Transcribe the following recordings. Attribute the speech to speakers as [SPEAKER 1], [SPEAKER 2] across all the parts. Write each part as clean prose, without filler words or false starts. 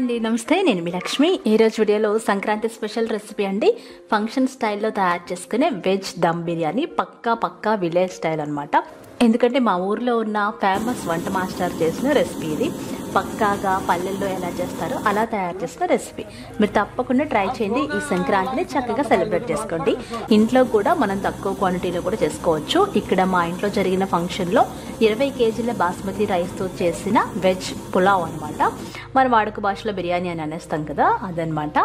[SPEAKER 1] అండి, నమస్తే. నేను మీ లక్ష్మి. ఈరోజు వీడియోలో సంక్రాంతి స్పెషల్ రెసిపీ అండి. ఫంక్షన్ స్టైల్లో తయారు చేసుకునే వెజ్ దమ్ బిర్యానీ. పక్కా విలేజ్ స్టైల్ అనమాట. ఎందుకంటే మా ఊర్లో ఉన్న ఫేమస్ వంట మాస్టర్ చేసిన రెసిపీ ఇది. పక్కాగా పల్లెల్లో ఎలా చేస్తారో అలా తయారు చేసిన రెసిపీ. మీరు తప్పకుండా ట్రై చేయండి. ఈ సంక్రాంతిని చక్కగా సెలబ్రేట్ చేసుకోండి. ఇంట్లో కూడా మనం తక్కువ క్వాంటిటీలో కూడా చేసుకోవచ్చు. ఇక్కడ మా ఇంట్లో జరిగిన ఫంక్షన్లో 20 కేజీల బాస్మతి రైస్తో చేసిన వెజ్ పులావ్ అనమాట. మన వాడుక భాషలో బిర్యానీ అని అనేస్తాం కదా, అదనమాట.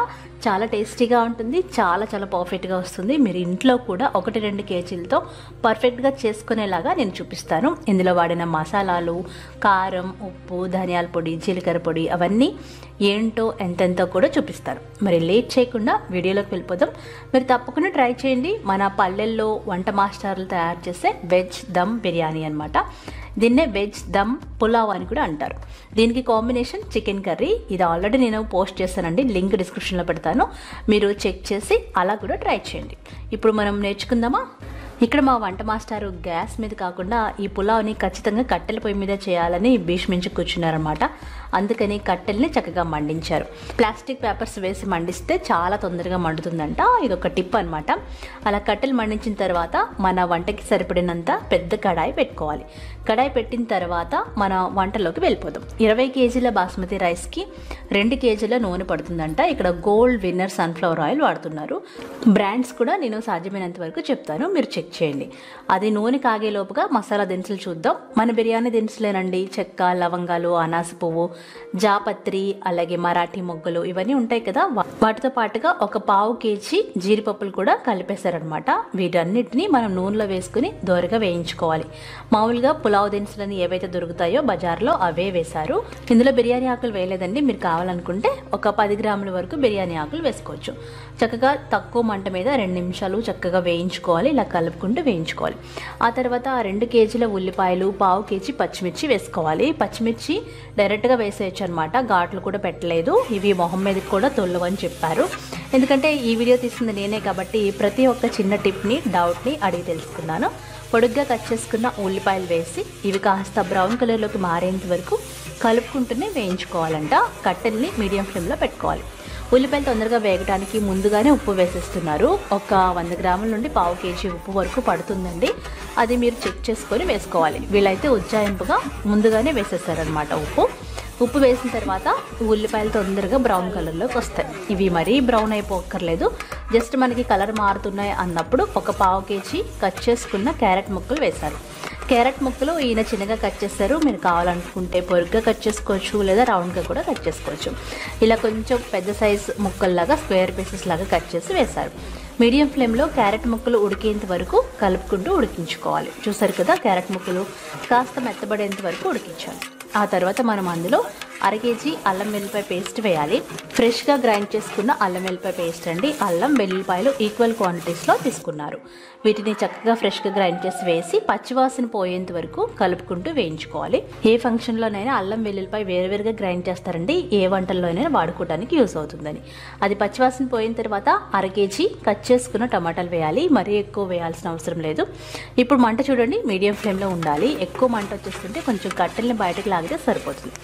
[SPEAKER 1] చాలా టేస్టీగా ఉంటుంది, చాలా పర్ఫెక్ట్గా వస్తుంది. మీరు ఇంట్లో కూడా 1-2 కేజీలతో పర్ఫెక్ట్గా చేసుకునేలాగా నేను చూపిస్తాను. ఇందులో వాడిన మసాలాలు, కారం, ఉప్పు, ధనియాల పొడి, జీలకర్ర పొడి అవన్నీ ఏంటో ఎంతెంతో కూడా చూపిస్తాను. మరి లేట్ చేయకుండా వీడియోలోకి వెళ్ళిపోదాం. మీరు తప్పకుండా ట్రై చేయండి. మన పల్లెల్లో వంట మాస్టర్లు తయారు చేసే వెజ్ దమ్ బిర్యానీ అనమాట. దీన్నే వెజ్ దమ్ పులావ్ అని కూడా అంటారు. దీనికి కాంబినేషన్ చికెన్ కర్రీ. ఇది ఆల్రెడీ నేను పోస్ట్ చేస్తానండి, లింక్ డిస్క్రిప్షన్లో పెడతాను. మీరు చెక్ చేసి అలా కూడా ట్రై చేయండి. ఇప్పుడు మనం నేర్చుకుందామా? ఇక్కడ మా వంట మాస్టారు గ్యాస్ మీద కాకుండా ఈ పులావ్ని ఖచ్చితంగా కట్టెల పొయ్యి మీద చేయాలని భీష్మించి కూర్చున్నారనమాట. అందుకని కట్టెల్ని చక్కగా మండించారు. ప్లాస్టిక్ పేపర్స్ వేసి మండిస్తే చాలా తొందరగా మండుతుందంట. ఇది ఒక టిప్ అనమాట. అలా కట్టెలు మండించిన తర్వాత మన వంటకి సరిపడినంత పెద్ద కడాయి పెట్టుకోవాలి. కడాయి పెట్టిన తర్వాత మన వంటలోకి వెళ్ళిపోదాం. 20 కేజీల బాస్మతి రైస్కి 2 కేజీల నూనె పడుతుందంట. ఇక్కడ గోల్డ్ విన్నర్ సన్ఫ్లవర్ ఆయిల్ వాడుతున్నారు. బ్రాండ్స్ కూడా నేను సాధ్యమైనంత వరకు చెప్తాను, మీరు చెక్ చేయండి. అది నూనె కాగేలోపుగా మసాలా దినుసులు చూద్దాం. మన బిర్యానీ దినుసులేనండి. చెక్క, లవంగాలు, అనాస పువ్వు, జాపత్రి, అలాగే మరాఠీ మొగ్గలు ఇవన్నీ ఉంటాయి కదా, వాటితో పాటుగా ఒక 1/2 కేజీ జీడిపప్పులు కూడా కలిపేశారనమాట. వీటన్నిటిని మనం నూనెలో వేసుకుని దోరగా వేయించుకోవాలి. మామూలుగా పులావ్ దినుసులని ఏవైతే దొరుకుతాయో బజార్లో అవే వేశారు. ఇందులో బిర్యానీ ఆకులు వేయలేదండి. మీరు కావాలనుకుంటే ఒక 10 గ్రాముల వరకు బిర్యానీ ఆకులు వేసుకోవచ్చు. చక్కగా తక్కువ మంట మీద 2 నిమిషాలు చక్కగా వేయించుకోవాలి. ఇలా కలుపుకుంటూ వేయించుకోవాలి. ఆ తర్వాత 2 కేజీల ఉల్లిపాయలు, 1/2 కేజీ పచ్చిమిర్చి వేసుకోవాలి. పచ్చిమిర్చి డైరెక్ట్గా వేసేయచ్చు అనమాట, ఘాట్లు కూడా పెట్టలేదు. ఇవి మొహం మీదకి కూడా తొల్లవని చెప్పారు. ఎందుకంటే ఈ వీడియో తీసింది నేనే కాబట్టి ప్రతి ఒక్క చిన్న టిప్ని, డౌట్ని అడిగి తెలుసుకున్నాను. పొడుగ్గా కట్ చేసుకున్న ఉల్లిపాయలు వేసి ఇవి కాస్త బ్రౌన్ కలర్లోకి మారేంత వరకు కలుపుకుంటూనే వేయించుకోవాలంట. కట్టెల్ని మీడియం ఫ్లేమ్లో పెట్టుకోవాలి. ఉల్లిపాయలు తొందరగా వేగడానికి ముందుగానే ఉప్పు వేసేస్తున్నారు. ఒక 100 గ్రాముల నుండి 1/2 కేజీ ఉప్పు వరకు పడుతుందండి. అది మీరు చెక్ చేసుకొని వేసుకోవాలి. వీళ్ళైతే ఉజ్జాయింపుగా ముందుగానే వేసేస్తారనమాట ఉప్పు వేసిన తర్వాత ఉల్లిపాయలు తొందరగా బ్రౌన్ కలర్లోకి వస్తాయి. ఇవి మరీ బ్రౌన్ అయిపోక్కర్లేదు, జస్ట్ మనకి కలర్ మారుతున్నాయి అన్నప్పుడు ఒక 1/2 కేజీ కట్ చేసుకున్న క్యారెట్ ముక్కలు వేశారు. క్యారెట్ ముక్కలు ఈయన చిన్నగా కట్ చేస్తారు. మీరు కావాలనుకుంటే పొరుగ్గా కట్ చేసుకోవచ్చు, లేదా రౌండ్గా కూడా కట్ చేసుకోవచ్చు. ఇలా కొంచెం పెద్ద సైజ్ ముక్కల్లాగా స్క్వేర్ పీసెస్ లాగా కట్ చేసి వేశారు. మీడియం ఫ్లేమ్లో క్యారెట్ ముక్కలు ఉడికేంత వరకు కలుపుకుంటూ ఉడికించుకోవాలి. చూసారు కదా, క్యారెట్ ముక్కలు కాస్త మెత్తబడేంత వరకు ఉడికించాలి. ఆ తర్వాత మనం అందులో 1/2 కేజీ అల్లం వెల్లిపాయ పేస్ట్ వేయాలి. ఫ్రెష్గా గ్రైండ్ చేసుకున్న అల్లం వెల్లిపాయ పేస్ట్ అండి. అల్లం వెల్లుల్లిపాయలు ఈక్వల్ క్వాంటిటీస్లో తీసుకున్నారు. వీటిని చక్కగా ఫ్రెష్గా గ్రైండ్ చేసి వేసి పచ్చివాసన పోయేంత వరకు కలుపుకుంటూ వేయించుకోవాలి. ఏ ఫంక్షన్లోనైనా అల్లం వెల్లుల్లిపాయ వేరువేరుగా గ్రైండ్ చేస్తారండి, ఏ వంటల్లోనైనా వాడుకోవడానికి యూస్ అవుతుందని. అది పచ్చివాసన పోయిన తర్వాత 1/2 కేజీ కట్ చేసుకున్న టమాటాలు వేయాలి. మరీ ఎక్కువ వేయాల్సిన అవసరం లేదు. ఇప్పుడు మంట చూడండి, మీడియం ఫ్లేమ్లో ఉండాలి. ఎక్కువ మంట వచ్చేస్తుంటే కొంచెం కట్టెల్ని బయటకు లాగితే సరిపోతుంది.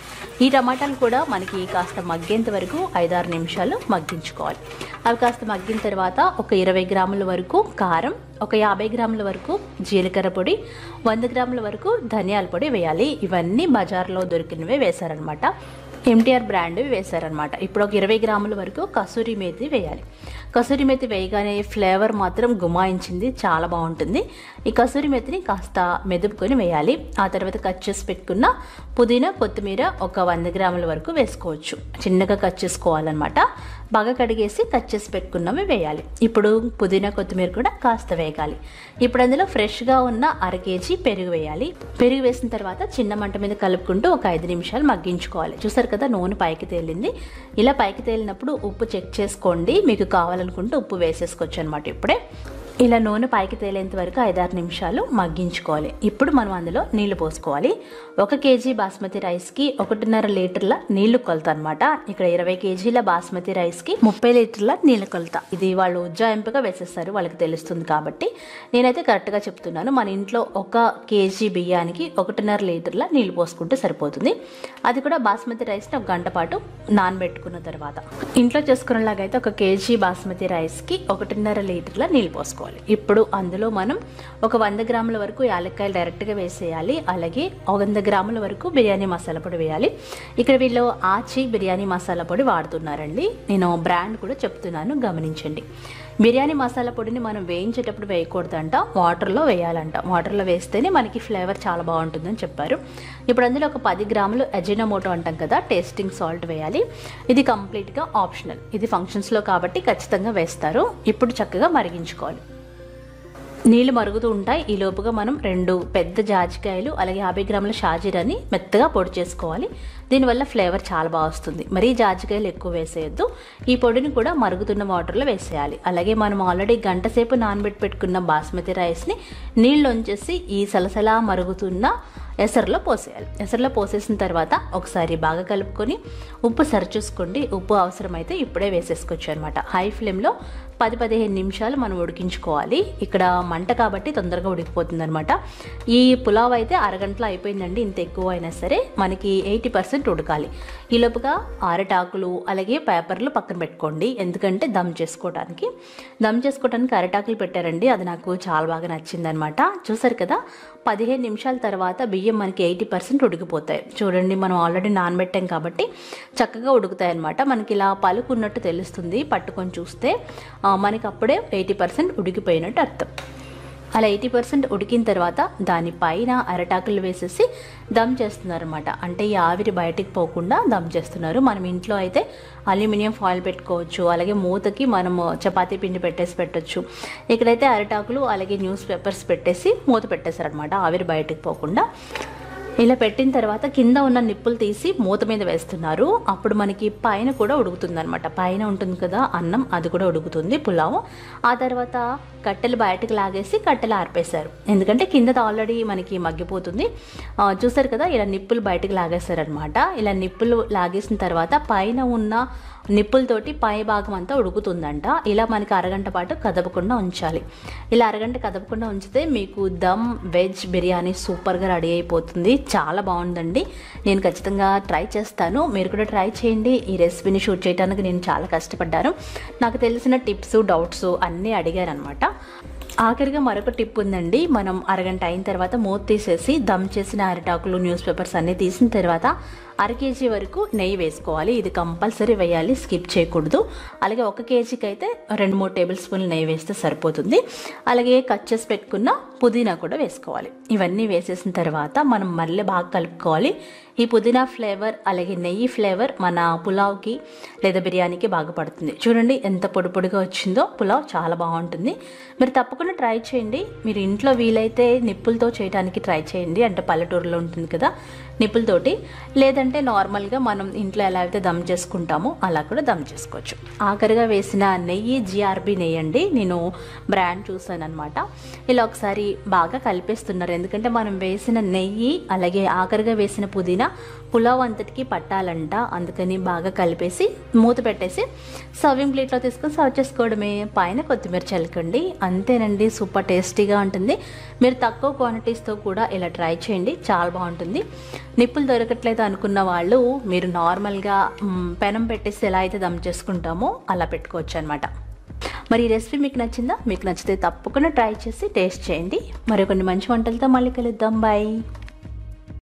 [SPEAKER 1] ఈ టమాటాలు కూడా మనకి కాస్త మగ్గేంత వరకు 5-6 నిమిషాలు మగ్గించుకోవాలి. అవి కాస్త మగ్గిన తర్వాత ఒక 20 గ్రాముల వరకు కారం, ఒక 50 గ్రాముల వరకు జీలకర్ర పొడి, 100 గ్రాముల వరకు ధనియాల పొడి వేయాలి. ఇవన్నీ బజార్లో దొరికినవే వేశారనమాట. MTR brand వేశారనమాట. ఇప్పుడు ఒక 20 గ్రాముల వరకు కసూరి మేతి వేయాలి. కసూరి మేతి వేయగానే ఫ్లేవర్ మాత్రం గుమాయించింది, చాలా బాగుంటుంది. ఈ కసూరి మేతిని కాస్త మెదుపుకొని వేయాలి. ఆ తర్వాత కట్ చేసి పెట్టుకున్న పుదీనా, కొత్తిమీర ఒక 100 గ్రాముల వరకు వేసుకోవచ్చు. చిన్నగా కట్ చేసుకోవాలన్నమాట. బాగా కడిగేసి కట్ చేసి పెట్టుకున్నవి వేయాలి. ఇప్పుడు పుదీనా, కొత్తిమీర కూడా కాస్త వేగాలి. ఇప్పుడు అందులో ఫ్రెష్గా ఉన్న 1/2 కేజీ పెరుగు వేయాలి. పెరుగు వేసిన తర్వాత చిన్న మంట మీద కలుపుకుంటూ ఒక 5 నిమిషాలు మగ్గించుకోవాలి. చూసారు కదా, నూనె పైకి తేలింది. ఇలా పైకి తేలినప్పుడు ఉప్పు చెక్ చేసుకోండి. మీకు కావాలనుకుంటే ఉప్పు వేసేసుకోవచ్చు అనమాట. ఇప్పుడే ఇలా నూనె పైకి తేలేంత వరకు 5-6 నిమిషాలు మగ్గించుకోవాలి. ఇప్పుడు మనం అందులో నీళ్లు పోసుకోవాలి. 1 కేజీ బాస్మతి రైస్కి 1.5 లీటర్ల నీళ్లు కొలత అనమాట. ఇక్కడ 20 కేజీల బాస్మతి రైస్కి 30 లీటర్ల నీళ్ళ కొలత. ఇది వాళ్ళు ఉజ్జాయింపుగా వేసేస్తారు, వాళ్ళకి తెలుస్తుంది కాబట్టి నేనైతే కరెక్ట్గా చెప్తున్నాను. మన ఇంట్లో 1 కేజీ బియ్యానికి 1.5 లీటర్ల నీళ్లు పోసుకుంటే సరిపోతుంది. అది కూడా బాస్మతి రైస్ని 1 గంట పాటు నానబెట్టుకున్న తర్వాత. ఇంట్లో చేసుకునేలాగైతే 1 కేజీ బాస్మతి రైస్కి 1.5 లీటర్ల నీళ్ళు పోసుకోవాలి. ఇప్పుడు అందులో మనం ఒక 100 గ్రాముల వరకు యాలక్కాయలు డైరెక్ట్గా వేసేయాలి. అలాగే 100 గ్రాముల వరకు బిర్యానీ మసాలా పొడి వేయాలి. ఇక్కడ వీళ్ళు ఆచి బిర్యానీ మసాలా పొడి వాడుతున్నారండి. నేను బ్రాండ్ కూడా చెప్తున్నాను, గమనించండి. బిర్యానీ మసాలా పొడిని మనం వేయించేటప్పుడు వేయకూడదంట, వాటర్లో వేయాలంట. వాటర్లో వేస్తేనే మనకి ఫ్లేవర్ చాలా బాగుంటుందని చెప్పారు. ఇప్పుడు అందులో ఒక 10 గ్రాములు అజినోమోటో అంటాం కదా, టేస్టింగ్ సాల్ట్ వేయాలి. ఇది కంప్లీట్గా ఆప్షనల్, ఇది ఫంక్షన్స్లో కాబట్టి ఖచ్చితంగా వేస్తారు. ఇప్పుడు చక్కగా మరిగించుకోవాలి. నీళ్లు మరుగుతూ ఉంటాయి. ఈ లోపుగా మనం 2 పెద్ద జాజికాయలు అలాగే 50 గ్రాముల షాజీరాని మెత్తగా పొడి చేసుకోవాలి. దీనివల్ల ఫ్లేవర్ చాలా బాగా వస్తుంది. మరీ జాజికాయలు ఎక్కువ వేసేయద్దు. ఈ పొడిని కూడా మరుగుతున్న వాటర్లో వేసేయాలి. అలాగే మనం ఆల్రెడీ గంట సేపు నానబెట్టి పెట్టుకున్న బాస్మతి రైస్ని నీళ్ళు వంచేసి ఈ సలసలా మరుగుతున్న ఎసరులో పోసేయాలి. ఎసరులో పోసేసిన తర్వాత ఒకసారి బాగా కలుపుకొని ఉప్పు సరిచూసుకోండి. ఉప్పు అవసరమైతే ఇప్పుడే వేసేసుకోవచ్చు అనమాట. హై ఫ్లేమ్లో 10-15 నిమిషాలు మనం ఉడికించుకోవాలి. ఇక్కడ మంట కాబట్టి తొందరగా ఉడికిపోతుంది అనమాట. ఈ పులావ్ అయితే అరగంటలో అయిపోయిందండి. ఇంత ఎక్కువ అయినా సరే మనకి 80% ఉడకాలి. ఈ లోపుగా అరటాకులు అలాగే పేపర్లు పక్కన పెట్టుకోండి, ఎందుకంటే దమ్ చేసుకోవడానికి అరటాకులు పెట్టారండి. అది నాకు చాలా బాగా నచ్చింది అనమాట. చూసారు కదా, 15 నిమిషాల తర్వాత బియ్యం మనకి 80% ఉడికిపోతాయి. చూడండి, మనం ఆల్రెడీ నానబెట్టాం కాబట్టి చక్కగా ఉడుకుతాయి అనమాట. మనకి ఇలా పలుకున్నట్టు తెలుస్తుంది పట్టుకొని చూస్తే. మనకి అప్పుడే 80% ఉడికిపోయినట్టు అర్థం. అలా 80% ఉడికిన తర్వాత దానిపైన అరటాకులు వేసేసి దమ్ చేస్తున్నారనమాట. అంటే ఈ ఆవిరి బయటికి పోకుండా దమ్ చేస్తున్నారు. మనం ఇంట్లో అయితే అల్యూమినియం ఫాయిల్ పెట్టుకోవచ్చు, అలాగే మూతకి మనము చపాతీ పిండి పెట్టొచ్చు. ఇక్కడైతే అరటాకులు అలాగే న్యూస్ పేపర్స్ పెట్టేసి మూత పెట్టేశారనమాట, ఆవిరి బయటికి పోకుండా. ఇలా పెట్టిన తర్వాత కింద ఉన్న నిప్పులు తీసి మూత మీద వేస్తున్నారు. అప్పుడు మనకి పైన కూడా ఉడుకుతుంది అనమాట. పైన ఉంటుంది కదా అన్నం, అది కూడా ఉడుకుతుంది పులావ్. ఆ తర్వాత కట్టెలు బయటకు లాగేసి కట్టెలు ఆర్పేశారు, ఎందుకంటే కింద ఆల్రెడీ మనకి మగ్గిపోతుంది. చూసారు కదా, ఇలా నిప్పులు బయటకు లాగేశారనమాట. ఇలా నిప్పులు లాగేసిన తర్వాత పైన ఉన్న నిప్పులతోటి పై భాగం అంతా ఉడుకుతుందంట. ఇలా మనకి అరగంట పాటు కదపకుండా ఉంచాలి. ఇలా అరగంట కదపకుండా ఉంచితే మీకు దమ్ వెజ్ బిర్యానీ సూపర్గా రెడీ అయిపోతుంది. చాలా బాగుందండి. నేను ఖచ్చితంగా ట్రై చేస్తాను, మీరు కూడా ట్రై చేయండి. ఈ రెసిపీని షూట్ చేయడానికి నేను చాలా కష్టపడ్డాను. నాకు తెలిసిన టిప్స్ డౌట్స్ అన్నీ అడిగారనమాట. ఆఖరిగా మరొక టిప్ ఉందండి. మనం అరగంట అయిన తర్వాత మూత తీసేసి దమ్ చేసిన అరటాకులు న్యూస్ పేపర్స్ అన్నీ తీసిన తర్వాత 1 కేజీ వరకు నెయ్యి వేసుకోవాలి. ఇది కంపల్సరీ వేయాలి, స్కిప్ చేయకూడదు. అలాగే 1 కేజీకి అయితే 2-3 టేబుల్ స్పూన్లు నెయ్యి వేస్తే సరిపోతుంది. అలాగే కట్ చేసి పెట్టుకున్న పుదీనా కూడా వేసుకోవాలి. ఇవన్నీ వేసేసిన తర్వాత మనం మళ్ళీ బాగా కలుపుకోవాలి. ఈ పుదీనా ఫ్లేవర్ అలాగే నెయ్యి ఫ్లేవర్ మన పులావ్కి లేదా బిర్యానీకి బాగా పడుతుంది. చూడండి ఎంత పొడి పొడిగా వచ్చిందో. పులావ్ చాలా బాగుంటుంది. మీరు తప్పకుండా ట్రై చేయండి. మీరు ఇంట్లో వీలైతే నిప్పులతో చేయడానికి ట్రై చేయండి, అంటే పల్లెటూరులో ఉంటుంది కదా నిప్పులతోటి. లేదంటే నార్మల్గా మనం ఇంట్లో ఎలా అయితే దమ్ చేసుకుంటామో అలా కూడా దమ్ చేసుకోవచ్చు. ఆఖరిగా వేసిన నెయ్యి జిఆర్బి నెయ్యి అండి, నేను బ్రాండ్ చూసాను అనమాట. ఇలా ఒకసారి బాగా కలిపేస్తున్నారు, ఎందుకంటే మనం వేసిన నెయ్యి అలాగే ఆఖరిగా వేసిన పుదీనా పులావ్ అంతటికి పట్టాలంట. అందుకని బాగా కలిపేసి మూత పెట్టేసి సర్వింగ్ ప్లేట్లో తీసుకొని సర్వ్ చేసుకోవడమే. పైన కొత్తిమీర చల్లుకోండి, అంతేనండి. సూపర్ టేస్టీగా ఉంటుంది. మీరు తక్కువ క్వాంటిటీస్తో కూడా ఇలా ట్రై చేయండి, చాలా బాగుంటుంది. నిప్పులు దొరకట్లేదు అనుకున్న వాళ్ళు మీరు నార్మల్గా పెనం పెట్టేసి ఎలా అయితే దమ్ చేసుకుంటామో అలా పెట్టుకోవచ్చు అనమాట. మరి ఈ రెసిపీ మీకు నచ్చిందా? మీకు నచ్చితే తప్పకుండా ట్రై చేసి టేస్ట్ చేయండి. మరి కొన్ని మంచి వంటలతో మళ్ళీ కలుద్దాం. బాయ్.